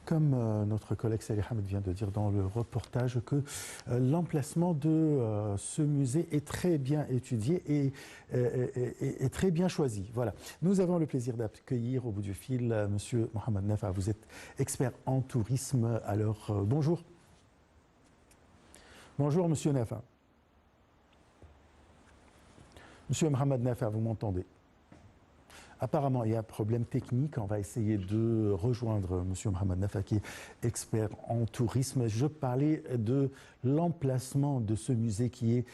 comme notre collègue Salih Hamed vient de dire dans le reportage, que l'emplacement de ce musée est très bien étudié et très bien choisi. Voilà. Nous avons le plaisir d'accueillir au bout du fil Monsieur Mohamed Nafa. Vous êtes expert en tourisme. Alors, bonjour. Bonjour, Monsieur Nafa. Monsieur Mohamed Nafa, vous m'entendez? Apparemment, il y a un problème technique. On va essayer de rejoindre Monsieur Mohamed Nafa, qui est expert en tourisme. Je parlais de l'emplacement de ce musée qui est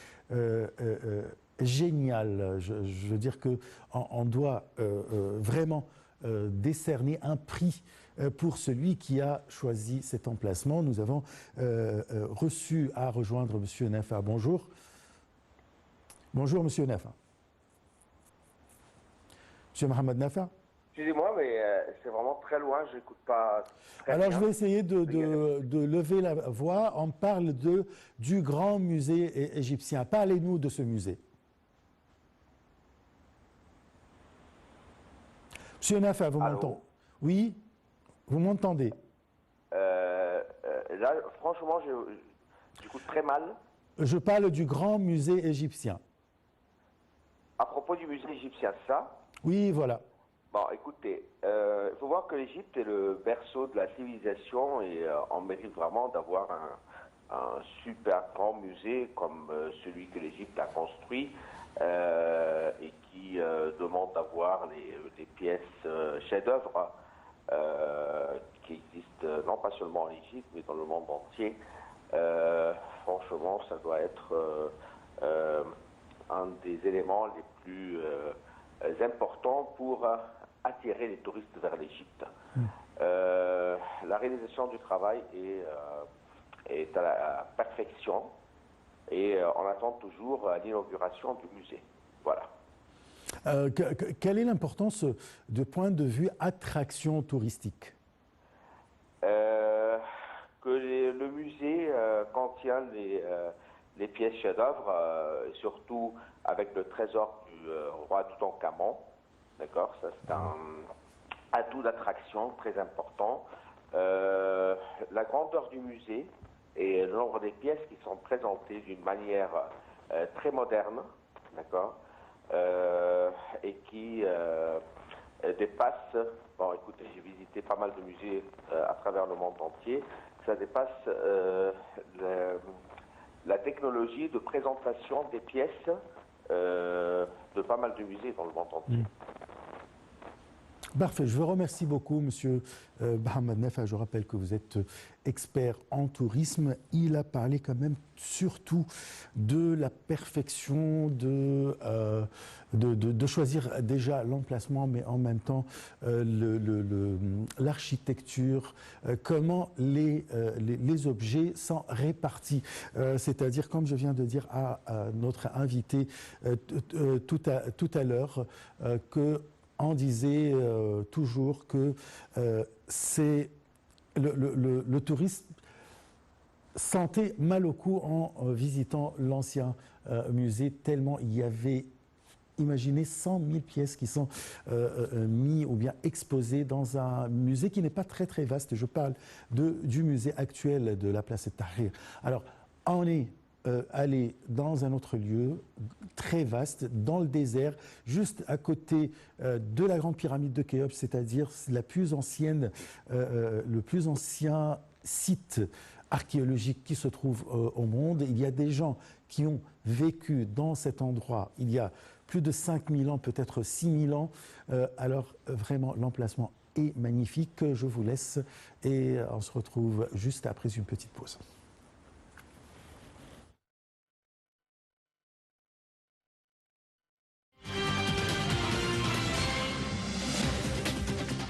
génial. Je veux dire qu'on doit vraiment décerner un prix pour celui qui a choisi cet emplacement. Nous avons reçu à rejoindre Monsieur Nafa. Bonjour. Bonjour, Monsieur Nafa. Monsieur Mohamed Nafa. Excusez-moi, mais c'est vraiment très loin, je n'écoute pas très Alors, bien. je vais essayer de lever la voix. On parle du grand musée égyptien. Parlez-nous de ce musée. Monsieur Nafa, vous m'entendez? Oui, vous m'entendez? Là, franchement, j'écoute très mal. Je parle du grand musée égyptien. À propos du musée égyptien, ça? Oui, voilà. Bon, écoutez, il faut voir que l'Égypte est le berceau de la civilisation et on mérite vraiment d'avoir un super grand musée comme celui que l'Égypte a construit et qui demande d'avoir les pièces chefs-d'œuvre qui existent non pas seulement en Égypte mais dans le monde entier. Franchement, ça doit être un des éléments les plus importants pour attirer les touristes vers l'Égypte. La réalisation du travail est à la perfection et on attend toujours l'inauguration du musée. Voilà. Quelle est l'importance de point de vue attraction touristique? Que le musée contient les pièces chefs-d'œuvre, surtout avec le trésor du roi Toutankhamon. D'accord, ça c'est un atout d'attraction très important. La grandeur du musée et le nombre des pièces qui sont présentées d'une manière très moderne, d'accord, et qui dépasse. Bon, écoutez, j'ai visité pas mal de musées à travers le monde entier. Ça dépasse la technologie de présentation des pièces de pas mal de musées dans le monde entier. Parfait, je vous remercie beaucoup, Monsieur Mohamed Nafa. Je rappelle que vous êtes expert en tourisme. Il a parlé quand même surtout de la perfection, de choisir déjà l'emplacement, mais en même temps l'architecture, comment les objets sont répartis. C'est-à-dire, comme je viens de dire à notre invité tout à l'heure, que on disait toujours que c'est le tourisme sentait mal au cou en visitant l'ancien musée, tellement il y avait, imaginez, 100 000 pièces qui sont mises ou bien exposées dans un musée qui n'est pas très très vaste. Je parle du musée actuel de la place Tahrir. Alors, on est aller dans un autre lieu très vaste, dans le désert, juste à côté de la grande pyramide de Khéops, c'est-à-dire le plus ancien site archéologique qui se trouve au monde. Il y a des gens qui ont vécu dans cet endroit il y a plus de 5000 ans, peut-être 6000 ans. Alors vraiment, l'emplacement est magnifique. Je vous laisse et on se retrouve juste après une petite pause.